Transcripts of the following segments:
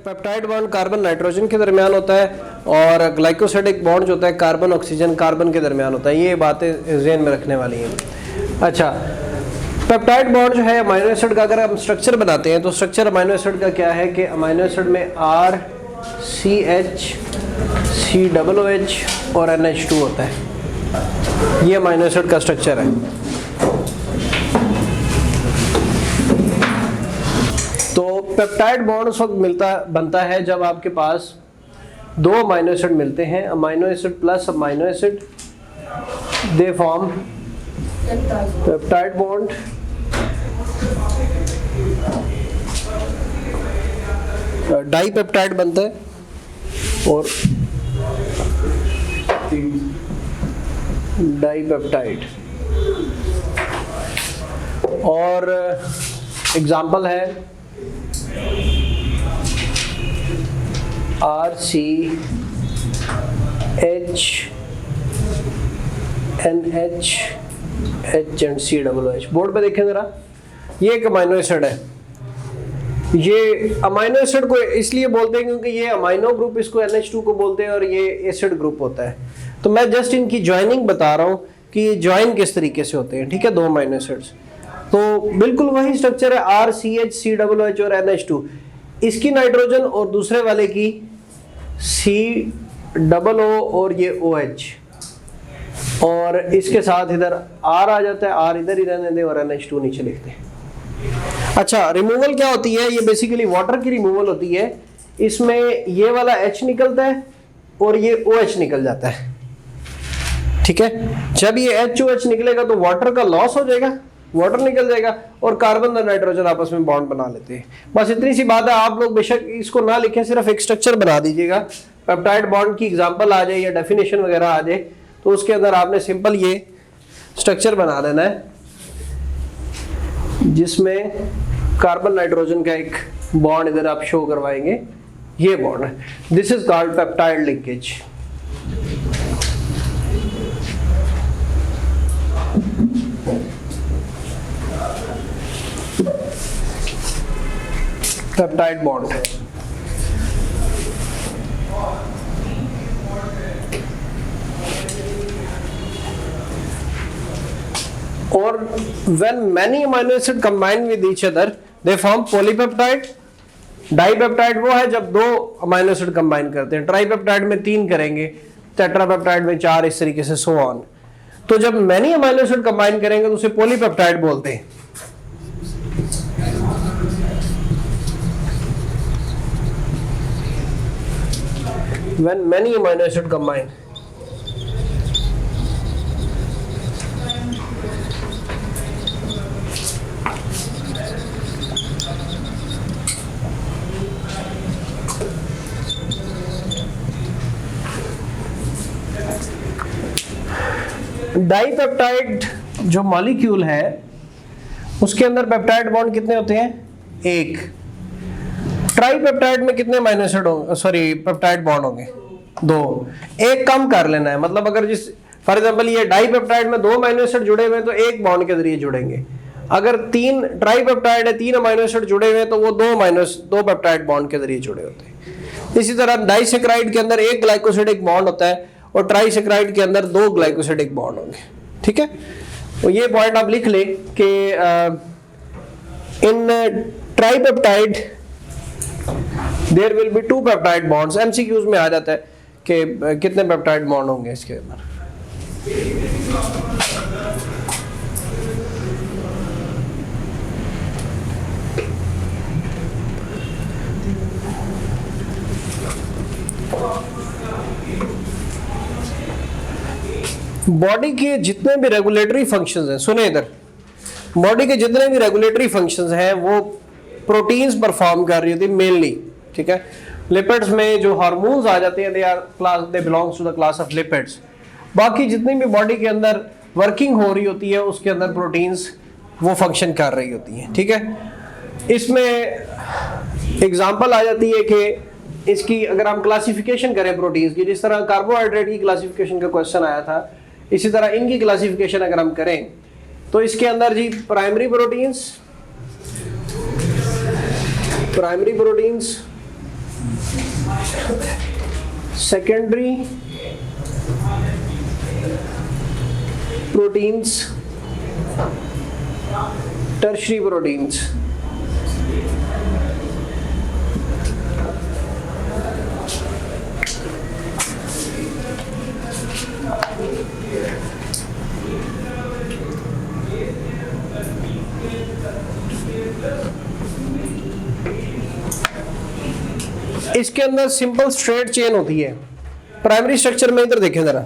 Peptide bond carbon nitrogen के दरमियान होता है और ग्लाइकोसिडिक बॉन्ड जो होता है कार्बन ऑक्सीजन कार्बन के दरमियान होता है। ये बातें जहन में रखने वाली हैं। अच्छा, पेप्टाइड बॉन्ड जो है अमीनो एसिड का अगर हम स्ट्रक्चर बनाते हैं तो स्ट्रक्चर अमीनो एसिड का क्या है कि अमीनो एसिड में R, CH, COOH और NH2 होता है। ये अमीनो एसिड का स्ट्रक्चर है। तो पेप्टाइड बॉन्ड उस वक्त बनता है जब आपके पास दो अमीनो एसिड मिलते हैं, amino acid plus amino acid, they form peptide bond. Dipeptide बनता है और डाई पेप्टाइड। और एग्जाम्पल है RCH NH H and COOH। Board पे देखें जरा, ये एक अमीनो एसिड है। ये अमीनो एसिड को इसलिए बोलते हैं क्योंकि ये अमीनो ग्रुप इसको NH2 को बोलते हैं और ये एसिड ग्रुप होता है। तो मैं जस्ट इनकी ज्वाइनिंग बता रहा हूँ कि ये ज्वाइन किस तरीके से होते हैं। ठीक है, दो अमीनो एसिड्स तो बिल्कुल वही स्ट्रक्चर है, RCH COOH और NH2। इसकी नाइट्रोजन और दूसरे वाले की COO और ये OH, और इसके साथ इधर R आ जाता है, R इधर ही रहने दें और NH2 नीचे लिखते हैं। अच्छा, रिमूवल क्या होती है? ये बेसिकली वाटर की रिमूवल होती है। इसमें ये वाला H निकलता है और ये OH निकल जाता है। ठीक है, जब ये HOH निकलेगा तो वाटर का लॉस हो जाएगा, वाटर निकल जाएगा और कार्बन और नाइट्रोजन आपस में बॉन्ड बना लेते हैं। बस इतनी सी बात है। आप लोग बेशक इसको ना लिखें, सिर्फ एक स्ट्रक्चर बना दीजिएगा। पेप्टाइड बॉन्ड की एग्जांपल आ जाए या डेफिनेशन वगैरह आ जाए तो उसके अंदर आपने सिंपल ये स्ट्रक्चर बना देना है जिसमें कार्बन नाइट्रोजन का एक बॉन्ड इधर आप शो करवाएंगे। ये बॉन्ड है, this is called peptide linkage. Peptide bond. और when many amino acid combine with each other they form polypeptide। Dipeptide वो है जब दो अमीनो एसिड कंबाइन करते हैं, ट्राइपेप्टाइड में 3 करेंगे, टेट्रापेप्टाइड में 4, इस तरीके से सो ऑन। तो जब मैनी अमीनो एसिड कंबाइन करेंगे तो उसे पॉलीपेप्टाइड बोलते हैं। When many amino acid combine, dipeptide जो मॉलिक्यूल है उसके अंदर पेप्टाइड बॉन्ड कितने होते हैं? 1। ट्राइपेप्टाइड में कितने अमीनो एसिड होंगे, सॉरी पेप्टाइड बॉन्ड होंगे? 2। एक कम कर लेना है, मतलब अगर जिस फॉर एग्जांपल ये डाइपेप्टाइड में 2 अमीनो एसिड जुड़े हुए हैं तो 1 बॉन्ड के जरिए जुड़ेंगे। अगर 3 ट्राइपेप्टाइड है, 3 अमीनो एसिड जुड़े हुए हैं तो वो 2 पेप्टाइड बॉन्ड के जरिए जुड़े होते हैं। इसी तरह डाइसेक्राइड के अंदर 1 ग्लाइकोसिडिक बॉन्ड होता है और ट्राइसेक्राइड के अंदर 2 ग्लाइकोसिडिक बॉन्ड होंगे। ठीक है, तो ये पॉइंट आप लिख लें कि in tripeptide there will be 2 peptide bonds. MCQs में आ जाता है कि कितने पेप्टाइड बॉन्ड होंगे इसके अंदर। बॉडी के जितने भी रेगुलेटरी फंक्शंस हैं, सुने इधर, बॉडी के जितने भी रेगुलेटरी फंक्शंस हैं वो प्रोटीन्स परफॉर्म कर रही होती है मेनली। ठीक है, लिपिड्स में जो हार्मोन्स आ जाते हैं they belongs to the class of lipids. बाकी जितनी भी बॉडी के अंदर वर्किंग हो रही होती है उसके अंदर प्रोटीन्स वो फंक्शन कर रही होती हैं। ठीक है, इसमें एग्जांपल आ जाती है कि इसकी अगर हम क्लासिफिकेशन करें प्रोटीन्स की, जिस तरह कार्बोहाइड्रेट की क्लासिफिकेशन का क्वेश्चन आया था, इसी तरह इनकी क्लासिफिकेशन अगर हम करें तो इसके अंदर जी primary proteins secondary proteins, tertiary proteins. इसके अंदर सिंपल स्ट्रेट चेन होती है। प्राइमरी स्ट्रक्चर में इधर देखें जरा,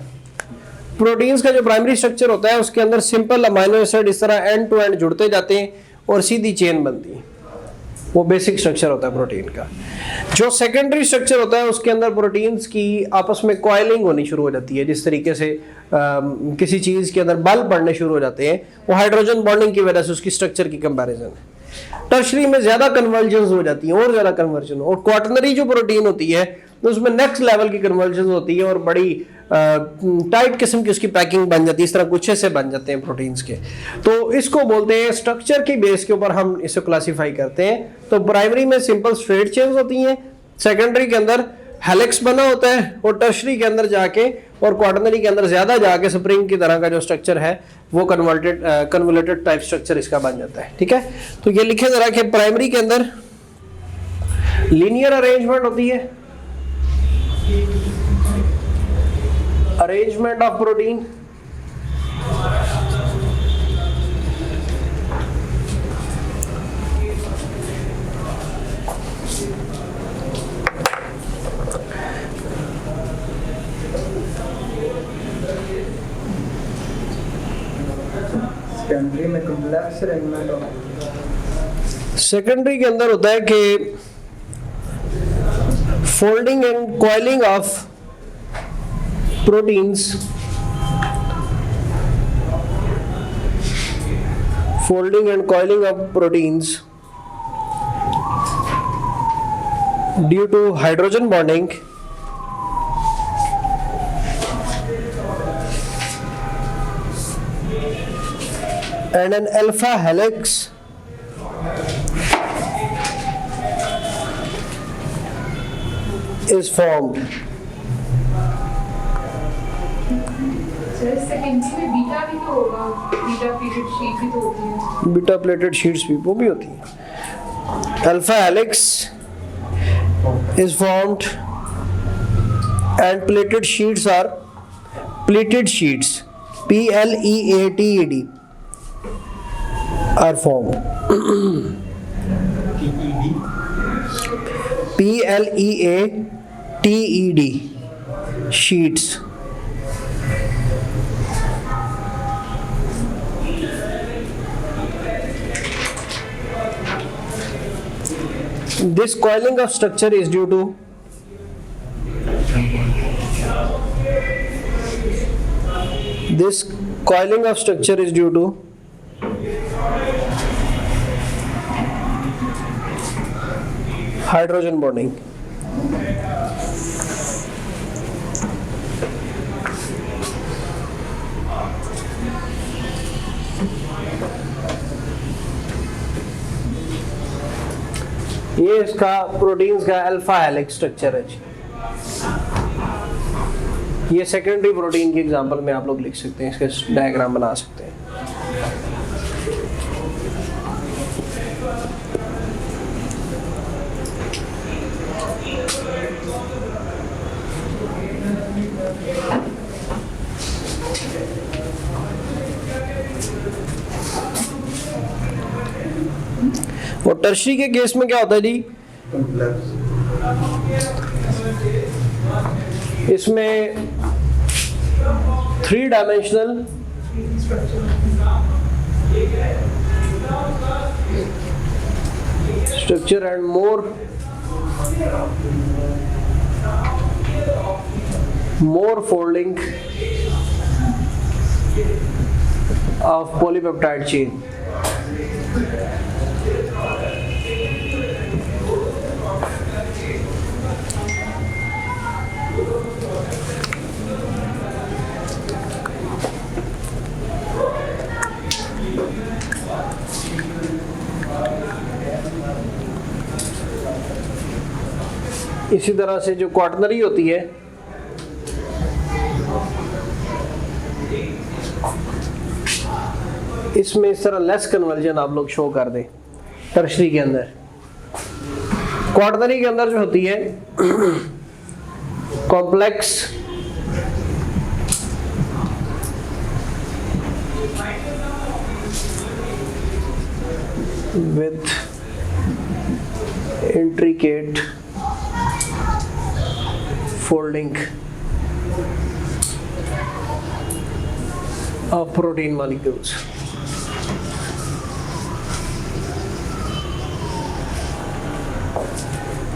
प्रोटीन्स का जो प्राइमरी स्ट्रक्चर होता है उसके अंदर सिंपल अमाइनो एसिड इस तरह एंड टू एंड जुड़ते जाते हैं और सीधी चेन बनती है, वो बेसिक स्ट्रक्चर होता है प्रोटीन का। जो सेकेंडरी स्ट्रक्चर होता है उसके अंदर प्रोटीन्स की आपस में कॉइलिंग होनी शुरू हो जाती है। जिस तरीके से किसी चीज के अंदर बल पड़ने शुरू हो जाते हैं, वो हाइड्रोजन बॉन्डिंग की वजह से उसकी स्ट्रक्चर की कंपैरिजन है। टर्शरी में ज्यादा कन्वर्जन हो जाती है और ज्यादा कन्वर्जन, और क्वाटरनरी जो प्रोटीन होती है तो उसमें नेक्स्ट लेवल की कन्वर्जन होती है और बड़ी टाइट किस्म की उसकी पैकिंग बन जाती है, इस तरह गुच्छे से बन जाते हैं प्रोटीन्स के। तो इसको बोलते हैं स्ट्रक्चर की बेस के ऊपर हम इसे क्लासिफाई करते हैं। तो प्राइमरी में सिंपल स्ट्रेट चेन्स होती हैं, सेकेंडरी के अंदर हेलिक्स बना होता है, और टर्शरी के अंदर जाके और क्वाटरनरी के अंदर ज्यादा जाके स्प्रिंग की तरह का जो स्ट्रक्चर है वो कन्वोल्यूटेड टाइप स्ट्रक्चर इसका बन जाता है। ठीक है, तो ये लिखे जरा कि प्राइमरी के अंदर लीनियर अरेंजमेंट होती है, अरेंजमेंट ऑफ प्रोटीन, सेकेंडरी में कॉम्प्लेक्स अरेंजमेंट ऑफ, सेकेंडरी के अंदर होता है कि folding and coiling of proteins, folding and coiling of proteins due to hydrogen bonding and an alpha helix is formed. Secondary में beta भी तो होगा, बीटा प्लेटेड शीट भी तो होती है। बीटा प्लेटेड शीट्स भी वो भी होती है। Alpha helix is formed and plated sheets are pleated sheets, PLEATED are formed. PLEATED sheets. This coiling of structure is due to hydrogen bonding. ये इसका प्रोटीन्स का अल्फा हेलिक्स स्ट्रक्चर है। ये सेकेंडरी प्रोटीन की एग्जांपल में आप लोग लिख सकते हैं, इसके डायग्राम बना सकते हैं। और टर्शरी के केस में क्या होता है जी, इसमें 3 dimensional structure and more folding of polypeptide chain. इसी तरह से जो क्वाटनरी होती है इसमें इस तरह लेस कन्वर्जन आप लोग शो कर दें टर्शरी के अंदर। क्वाटनरी के अंदर जो होती है complex with intricate folding of protein molecules.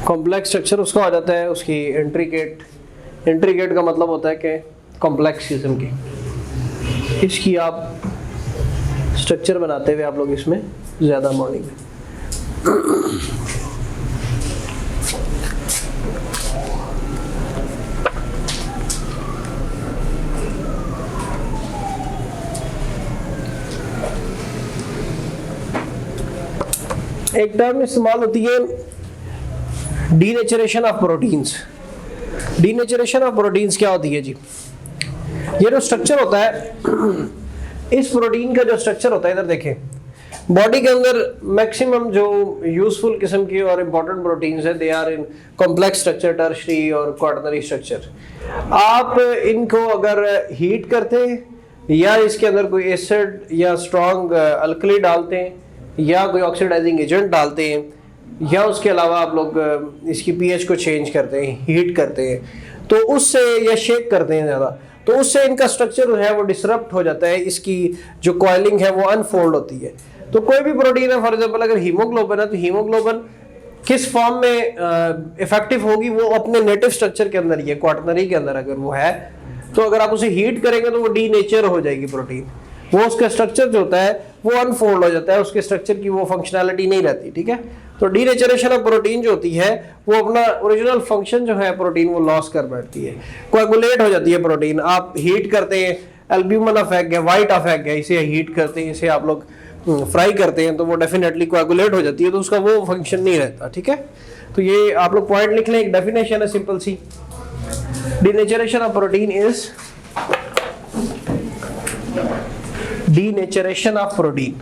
Complex structure उसका हो जाता है उसकी इंट्रिकेट का मतलब होता है कि कॉम्प्लेक्स किस्म की। इसकी आप स्ट्रक्चर बनाते हुए आप लोग इसमें ज़्यादा मॉर्निंग में एक टर्म इस्तेमाल होती है denaturation of proteins. Denaturation of proteins क्या होती है जी? ये जो स्ट्रक्चर होता है इस प्रोटीन का जो स्ट्रक्चर होता है, इधर देखें, बॉडी के अंदर मैक्सिमम जो यूजफुल किस्म की और इम्पोर्टेंट प्रोटीन्स है they are in complex structure, tertiary और क्वाटरनरी स्ट्रक्चर। आप इनको अगर हीट करते हैं या इसके अंदर कोई एसिड या स्ट्रॉन्ग अल्कली डालते हैं या कोई ऑक्सीडाइजिंग एजेंट डालते हैं या उसके अलावा आप लोग इसकी पीएच को चेंज करते हैं, हीट करते हैं, तो उससे या शेक करते हैं ज़्यादा, तो उससे इनका स्ट्रक्चर जो है वो डिसरप्ट हो जाता है, इसकी जो कॉइलिंग है वो अनफोल्ड होती है। तो कोई भी प्रोटीन है, फॉर एग्जांपल अगर हीमोग्लोबिन है तो हीमोग्लोबिन किस फॉर्म में इफेक्टिव होगी, वो अपने नेटिव स्ट्रक्चर के अंदर ही है, क्वाटरनरी के अंदर अगर वो है तो अगर आप उसे हीट करेंगे तो वो डीनेचर हो जाएगी प्रोटीन, वो उसका स्ट्रक्चर जो होता है वो अनफोल्ड हो जाता है, उसके स्ट्रक्चर की वो फंक्शनैलिटी नहीं रहती। ठीक है, तो डीनेचरेशन ऑफ प्रोटीन जो होती है वो अपना ओरिजिनल फंक्शन जो है प्रोटीन वो लॉस कर बैठती है, कोएगुलेट हो जाती है प्रोटीन। आप हीट करते हैं, एल्ब्यूमिन ऑफ एग है, वाइट ऑफ एग है, इसे हीट करते हैं, इसे आप लोग फ्राई करते हैं तो वो डेफिनेटली कोएगुलेट हो जाती है, तो उसका वो फंक्शन नहीं रहता। ठीक है, तो ये आप लोग पॉइंट लिख लें, एक डेफिनेशन है सिंपल सी, denaturation of protein is denaturation of protein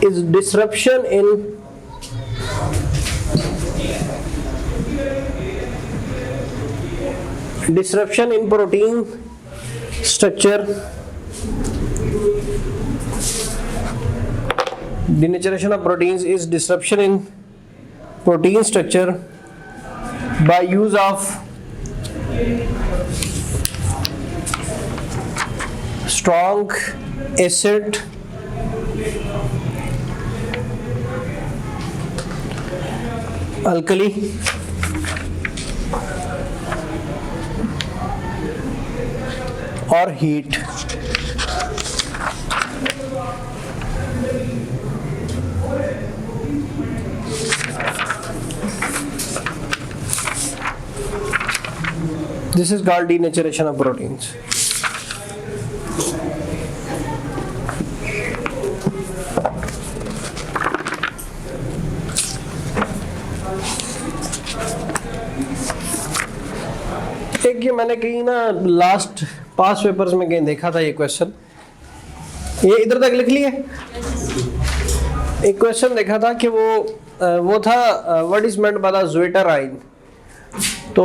is disruption in protein structure. Denaturation of proteins is disruption in protein structure by use of strong acid, alkali, or heat. This is called denaturation of proteins. एक ये मैंने कहीं ना last पास papers में कहीं देखा था ये क्वेश्चन, ये इधर तक लिख लिए। एक क्वेश्चन देखा था कि वो था what is meant by the zwitterion. तो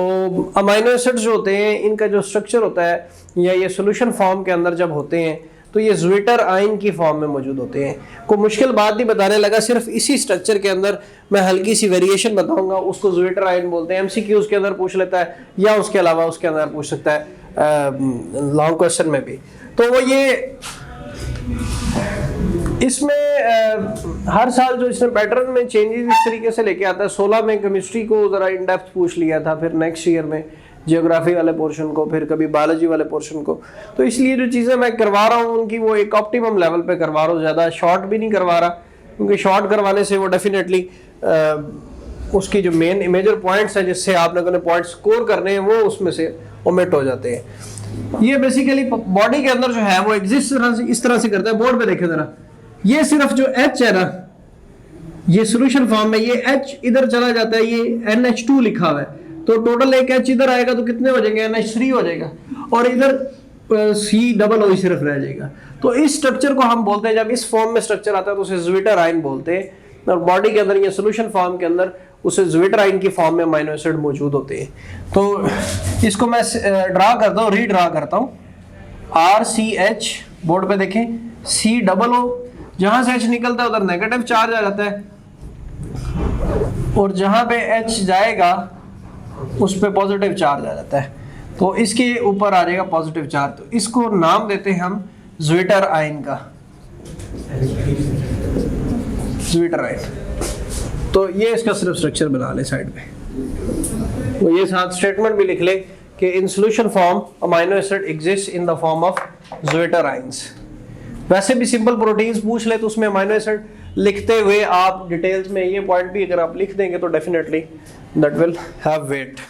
अमाइनो एसिड्स जो होते हैं इनका जो स्ट्रक्चर होता है या ये सॉल्यूशन फॉर्म के अंदर जब होते हैं तो ये ज़्वेटर आयन की फॉर्म में मौजूद होते हैं। कोई मुश्किल बात नहीं बताने लगा, सिर्फ इसी स्ट्रक्चर के अंदर मैं हल्की सी वेरिएशन बताऊंगा, उसको ज़्वेटर आयन बोलते हैं। एमसीक्यूज के अंदर पूछ लेता है या उसके अलावा उसके अंदर पूछ सकता है लॉन्ग क्वेश्चन में भी। तो वो ये इसमें हर साल जो इसने पैटर्न में चेंजेस इस तरीके से लेके आता है। 16 में केमिस्ट्री को ज़रा इन डेप्थ पूछ लिया था, फिर नेक्स्ट ईयर में जियोग्राफी वाले पोर्शन को, फिर कभी बायोलॉजी वाले पोर्शन को। तो इसलिए जो चीज़ें मैं करवा रहा हूँ उनकी वो एक ऑप्टिमम लेवल पे करवा रहा हूँ, ज़्यादा शॉर्ट भी नहीं करवा रहा, क्योंकि शॉर्ट करवाने से वो डेफिनेटली उसकी जो मेजर पॉइंट्स हैं जिससे आप लोगों ने पॉइंट स्कोर करने हैं वो उसमें से ओमिट हो जाते हैं। ये बेसिकली बॉडी के अंदर जो है वो एग्जिस्ट इस तरह से करता है। बोर्ड पे देखे जरा, ये सिर्फ जो H है ना, ये सॉल्यूशन फॉर्म में ये H इधर चला जाता है, ये NH2 लिखा हुआ है, तो टोटल एक H इधर आएगा तो कितने हो जाएंगे, NH3 हो जाएगा, और इधर C सिर्फ रह जाएगा। तो इस स्ट्रक्चर को हम बोलते हैं, जब इस फॉर्म में स्ट्रक्चर आता है तो उसे ज्विटर आयन बोलते हैं, और बॉडी के अंदर ये सॉल्यूशन फॉर्म के अंदर उसे ज्विटर आयन की फॉर्म में अमीनो एसिड मौजूद होते हैं। तो इसको मैं ड्रा करता हूँ, रीड्रा करता हूँ, RCH, बोर्ड पे देखें, COO, जहां से H निकलता है उधर नेगेटिव चार्ज आ जाता है, और जहां पे H जाएगा उस पे पॉजिटिव चार्ज आ जाता है, तो इसके ऊपर आ जाएगा पॉजिटिव चार्ज। तो इसको नाम देते हैं हम ज्विटर आयन का, ज्विटर आयन। तो ये इसका सिर्फ स्ट्रक्चर बना ले साइड पे, तो ये साथ स्टेटमेंट भी लिख ले कि in solution form amino acid exist in the form of zwitter ions. वैसे भी सिंपल प्रोटीन्स पूछ ले तो उसमें अमीनो एसिड लिखते हुए आप डिटेल्स में ये पॉइंट भी अगर आप लिख देंगे तो definitely that will have wait.